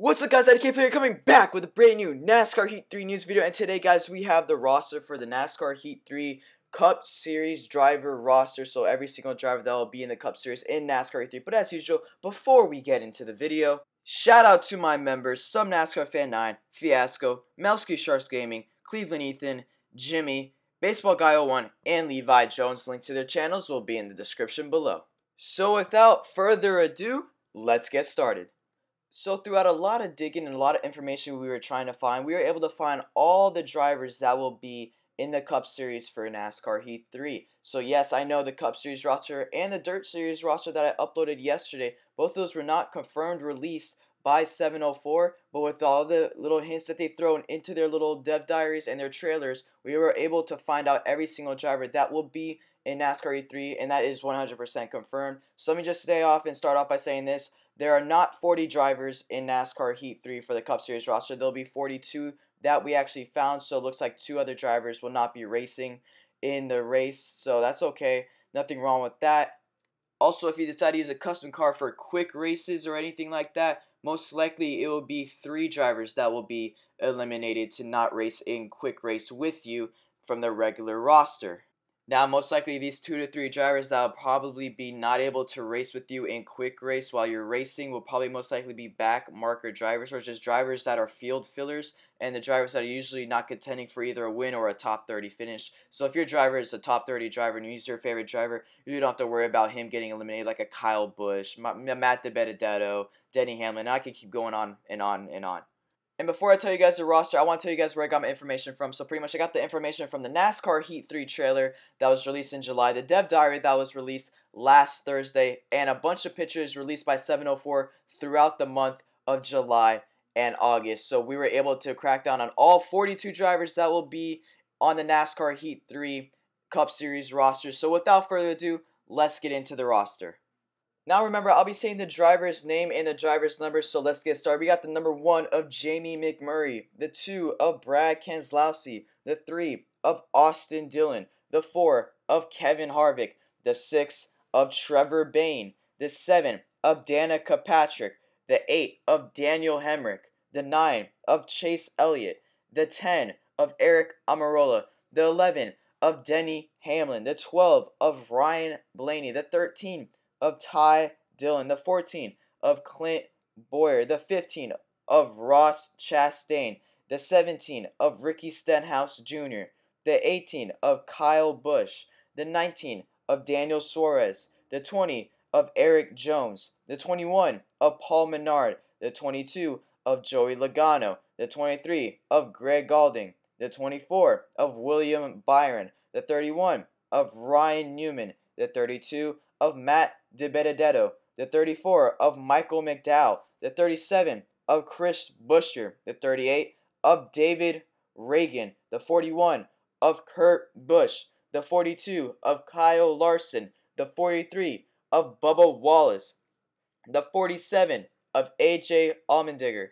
What's up guys, Danica Patrick coming back with a brand new NASCAR Heat 3 news video, and today guys we have the roster for the NASCAR Heat 3 Cup Series driver roster, so every single driver that will be in the Cup Series in NASCAR Heat 3. But as usual, before we get into the video, shout out to my members, Some NASCAR Fan 9, Fiasco, Melski Sharks Gaming, Cleveland Ethan, Jimmy, Baseball Guy 01, and Levi Jones. Link to their channels will be in the description below. So without further ado, let's get started. So throughout a lot of digging and a lot of information we were trying to find, we were able to find all the drivers that will be in the Cup Series for NASCAR Heat 3. So yes, I know the Cup Series roster and the Dirt Series roster that I uploaded yesterday, both of those were not confirmed released by 704, but with all the little hints that they throw into their little dev diaries and their trailers, we were able to find out every single driver that will be in NASCAR Heat 3, and that is 100% confirmed. So let me just stay off and start off by saying this. There are not 40 drivers in NASCAR Heat 3 for the Cup Series roster. There'll be 42 that we actually found, so it looks like 2 other drivers will not be racing in the race, so that's okay. Nothing wrong with that. Also, if you decide to use a custom car for quick races or anything like that, most likely it will be 3 drivers that will be eliminated to not race in quick race with you from the regular roster. Now, most likely these 2 to 3 drivers that will probably be not able to race with you in quick race while you're racing will probably most likely be back marker drivers, or just drivers that are field fillers, and the drivers that are usually not contending for either a win or a top 30 finish. So if your driver is a top 30 driver and he's your favorite driver, you don't have to worry about him getting eliminated like a Kyle Busch, Matt DiBenedetto, Denny Hamlin. I can keep going on and on and on. And before I tell you guys the roster, I want to tell you guys where I got my information from. So pretty much I got the information from the NASCAR Heat 3 trailer that was released in July, the dev diary that was released last Thursday, and a bunch of pictures released by 704 throughout the month of July and August. So we were able to crack down on all 42 drivers that will be on the NASCAR Heat 3 Cup Series roster. So without further ado, let's get into the roster. Now remember, I'll be saying the driver's name and the driver's number, so let's get started. We got the number 1 of Jamie McMurray, the 2 of Brad Keselowski, the 3 of Austin Dillon, the 4 of Kevin Harvick, the 6 of Trevor Bayne, the 7 of Danica Patrick, the 8 of Daniel Hemrick, the 9 of Chase Elliott, the 10 of Eric Almirola, the 11 of Denny Hamlin, the 12 of Ryan Blaney, the 13 of Ty Dillon, the 14 of Clint Boyer, the 15 of Ross Chastain, the 17 of Ricky Stenhouse Jr., the 18 of Kyle Busch, the 19 of Daniel Suarez, the 20 of Eric Jones, the 21 of Paul Menard, the 22 of Joey Logano, the 23 of Greg Galding, the 24 of William Byron, the 31 of Ryan Newman, the 32 of Matt DiBenedetto, the 34 of Michael McDowell, the 37 of Chris Buescher, the 38 of David Reagan, the 41 of Kurt Busch, the 42 of Kyle Larson, the 43 of Bubba Wallace, the 47 of AJ Allmendinger,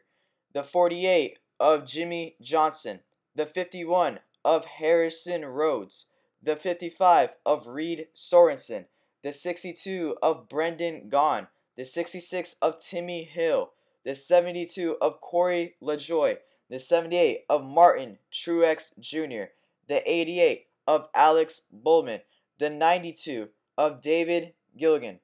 the 48 of Jimmy Johnson, the 51 of Harrison Rhodes, the 55 of Reed Sorensen, the 62 of Brendan Gaughan, the 66 of Timmy Hill, the 72 of Corey LaJoie, the 78 of Martin Truex Jr., the 88 of Alex Bowman, the 92 of David Gilligan,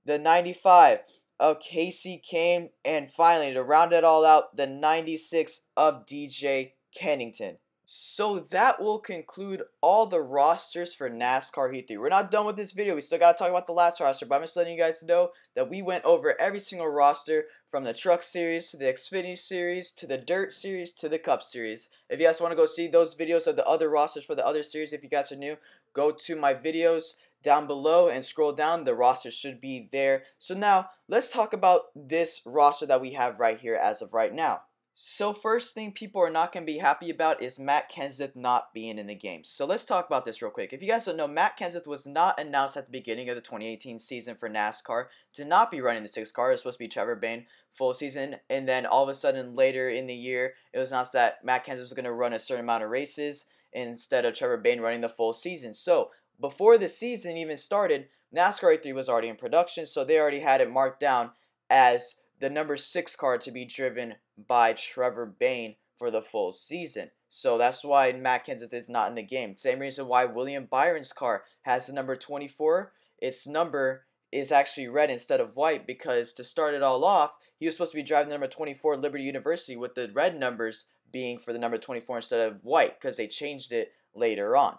the 95 of Casey Kane, and finally, to round it all out, the 96 of DJ Kennington. So that will conclude all the rosters for NASCAR Heat 3. We're not done with this video. We still got to talk about the last roster, but I'm just letting you guys know that we went over every single roster from the Truck Series to the Xfinity Series to the Dirt Series to the Cup Series. If you guys want to go see those videos of the other rosters for the other series, if you guys are new, go to my videos down below and scroll down. The roster should be there. So now, let's talk about this roster that we have right here as of right now. So first thing people are not going to be happy about is Matt Kenseth not being in the game. So let's talk about this real quick. If you guys don't know, Matt Kenseth was not announced at the beginning of the 2018 season for NASCAR to not be running the 6th car. It was supposed to be Trevor Bayne full season, and then all of a sudden later in the year, it was announced that Matt Kenseth was going to run a certain amount of races instead of Trevor Bayne running the full season. So before the season even started, NASCAR 3 was already in production, so they already had it marked down as the number 6 car to be driven by Trevor Bayne for the full season. So that's why Matt Kenseth is not in the game. Same reason why William Byron's car has the number 24. Its number is actually red instead of white because to start it all off, he was supposed to be driving the number 24 Liberty University with the red numbers being for the number 24 instead of white because they changed it later on.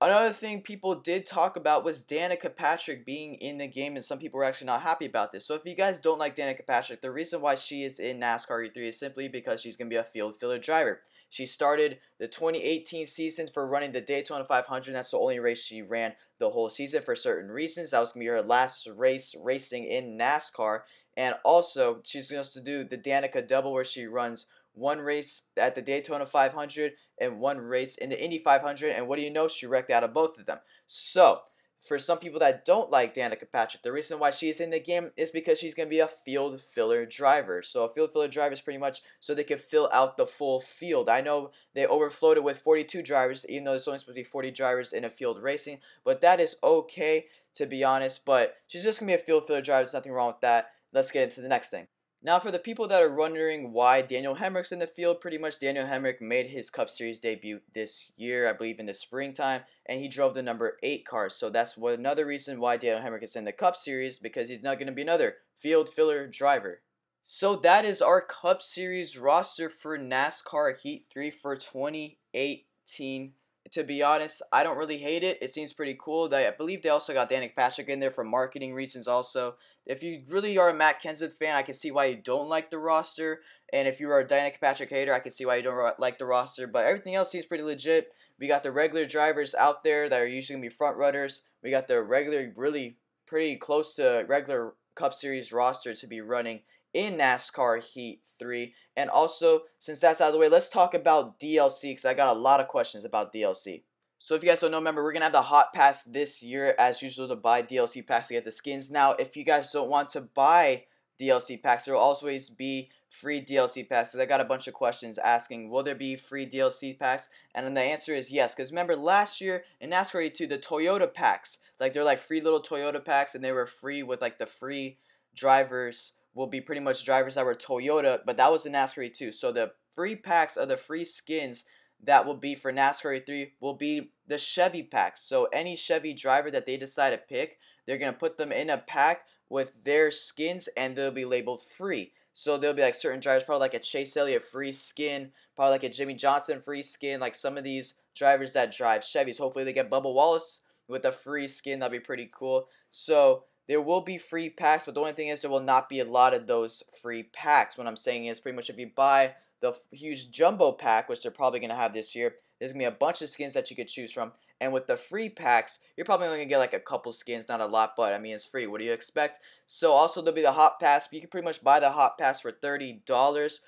Another thing people did talk about was Danica Patrick being in the game, and some people were actually not happy about this. So if you guys don't like Danica Patrick, the reason why she is in NASCAR E3 is simply because she's going to be a field filler driver. She started the 2018 season for running the Daytona 500. That's the only race she ran the whole season for certain reasons. That was going to be her last race racing in NASCAR. And also, she's going to do the Danica double where she runs one race at the Daytona 500 and one race in the Indy 500, and what do you know? She wrecked out of both of them. So, for some people that don't like Danica Patrick, the reason why she's in the game is because she's going to be a field filler driver. So, a field filler driver is pretty much so they can fill out the full field. I know they overflowed it with 42 drivers, even though there's only supposed to be 40 drivers in a field racing, but that is okay, to be honest. But she's just going to be a field filler driver. There's nothing wrong with that. Let's get into the next thing. Now, for the people that are wondering why Daniel Hendricks in the field, pretty much Daniel Hendricks made his Cup Series debut this year, I believe in the springtime, and he drove the number 8 car. So that's another reason why Daniel Hendricks is in the Cup Series, because he's not going to be another field filler driver. So that is our Cup Series roster for NASCAR Heat 3 for 2018. To be honest, I don't really hate it. It seems pretty cool. I believe they also got Danica Patrick in there for marketing reasons also. If you really are a Matt Kenseth fan, I can see why you don't like the roster. And if you are a Danica Patrick hater, I can see why you don't like the roster. But everything else seems pretty legit. We got the regular drivers out there that are usually going to be front runners. We got the regular, really pretty close to regular Cup Series roster to be running in NASCAR Heat 3. And also, since that's out of the way, let's talk about DLC, because I got a lot of questions about DLC. So if you guys don't know, remember, we're going to have the Hot Pass this year, as usual, to buy DLC packs to get the skins. Now, if you guys don't want to buy DLC packs, there will always be free DLC packs. So I got a bunch of questions asking, will there be free DLC packs? And then the answer is yes, because remember, last year in NASCAR E2, the Toyota packs, like they're like free little Toyota packs, and they were free with like the free drivers will be pretty much drivers that were Toyota, but that was in NASCAR E2. So the free packs of the free skins that will be for NASCAR E3 will be the Chevy packs. So any Chevy driver that they decide to pick, they're going to put them in a pack with their skins, and they'll be labeled free. So there'll be like certain drivers, probably like a Chase Elliott free skin, probably like a Jimmy Johnson free skin, like some of these drivers that drive Chevys. Hopefully they get Bubba Wallace with a free skin. That'll be pretty cool. So there will be free packs, but the only thing is there will not be a lot of those free packs. What I'm saying is pretty much if you buy the huge jumbo pack, which they're probably going to have this year, there's going to be a bunch of skins that you could choose from. And with the free packs, you're probably only going to get like a couple skins, not a lot, but I mean, it's free. What do you expect? So also there'll be the Hot Pass. You can pretty much buy the Hot Pass for $30.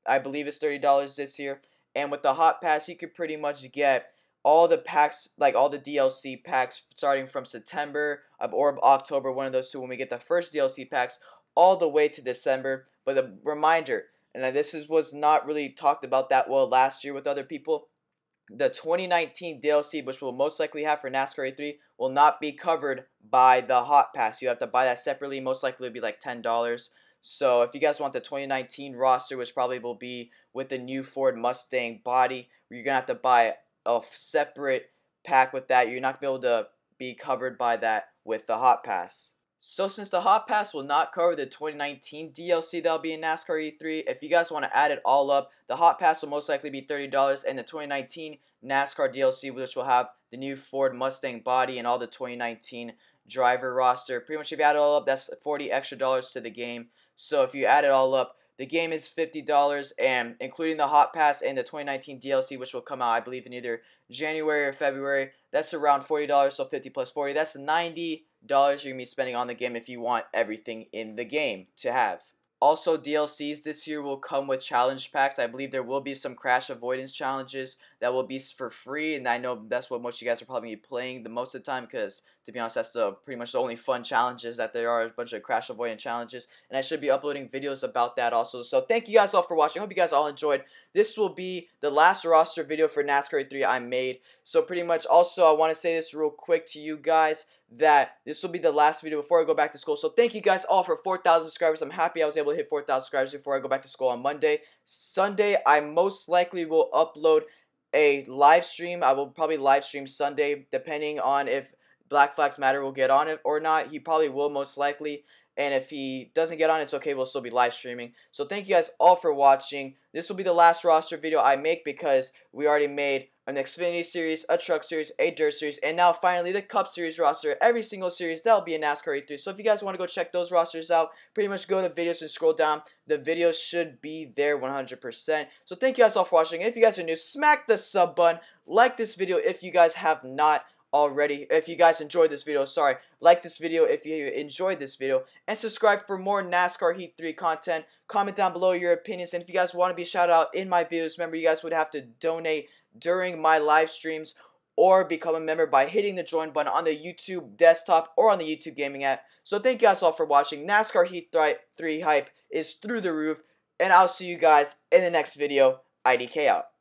I believe it's $30 this year. And with the Hot Pass, you could pretty much get all the packs, like all the DLC packs starting from September or October, one of those two, when we get the first DLC packs, all the way to December. But a reminder, and was not really talked about that well last year with other people, the 2019 DLC, which we'll most likely have for NASCAR E3, will not be covered by the Hot Pass. You have to buy that separately. Most likely it'll be like $10. So if you guys want the 2019 roster, which probably will be with the new Ford Mustang body, you're going to have to buy a separate pack with that. You're not going to be able to be covered by that with the Hot Pass. So since the Hot Pass will not cover the 2019 DLC that'll be in NASCAR E3, if you guys want to add it all up, the Hot Pass will most likely be $30, and the 2019 NASCAR DLC, which will have the new Ford Mustang body and all the 2019 driver roster. Pretty much if you add it all up, that's $40 extra to the game. So if you add it all up, the game is $50, and including the Hot Pass and the 2019 DLC, which will come out, I believe, in either January or February, that's around $40, so 50 plus 40, that's $90 you're going to be spending on the game if you want everything in the game to have. Also, DLCs this year will come with challenge packs. I believe there will be some crash avoidance challenges that will be for free, and I know that's what most of you guys are probably playing the most of the time, because To be honest, that's pretty much the only fun challenges that there are, a bunch of crash avoidant challenges, and I should be uploading videos about that also. So thank you guys all for watching. I hope you guys all enjoyed. This will be the last roster video for NASCAR 3 I made. So pretty much also I want to say this real quick to you guys, that this will be the last video before I go back to school. So thank you guys all for 4,000 subscribers. I'm happy I was able to hit 4,000 subscribers before I go back to school on Monday. Sunday, I most likely will upload a live stream. I will probably live stream Sunday, depending on if Black Flags Matter will get on it or not. He probably will, most likely. And if he doesn't get on, it's okay. We'll still be live streaming. So thank you guys all for watching. This will be the last roster video I make, because we already made an Xfinity series, a truck series, a dirt series, and now finally the Cup series roster. Every single series, that'll be in NASCAR 3. So if you guys want to go check those rosters out, pretty much go to videos and scroll down. The videos should be there 100%. So thank you guys all for watching. If you guys are new, smack the sub button. Like this video if you guys have not already. If you guys enjoyed this video, sorry, like this video if you enjoyed this video, and subscribe for more NASCAR Heat 3 content. Comment down below your opinions, and if you guys want to be shouted out in my videos, remember you guys would have to donate during my live streams or become a member by hitting the join button on the YouTube desktop or on the YouTube gaming app. So thank you guys all for watching. NASCAR Heat 3 hype is through the roof, and I'll see you guys in the next video. IDK out.